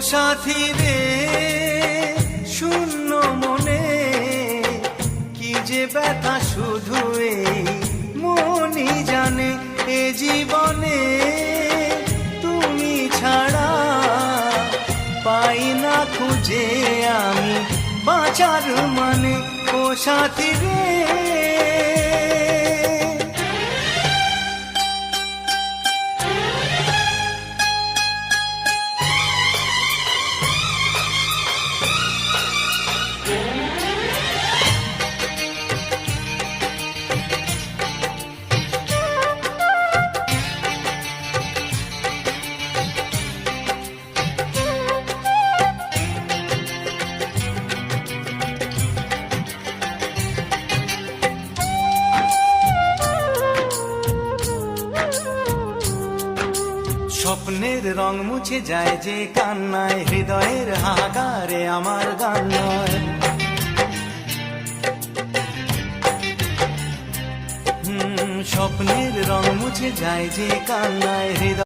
সাথী রে শূন্য মনে কি যে ব্যথা শুধু এই মনই জানে। এ জীবনে তুমি ছাড়া পাই না খুঁজে আমি বাঁচার মানে। ও সাথী রে স্বপ্নের রং মুছে যায় যে কান্নায়, হৃদয়ের হাহাকারে আমার গান নয়। স্বপ্নের রং মুছে যায় যে কান্নায়, হৃদয়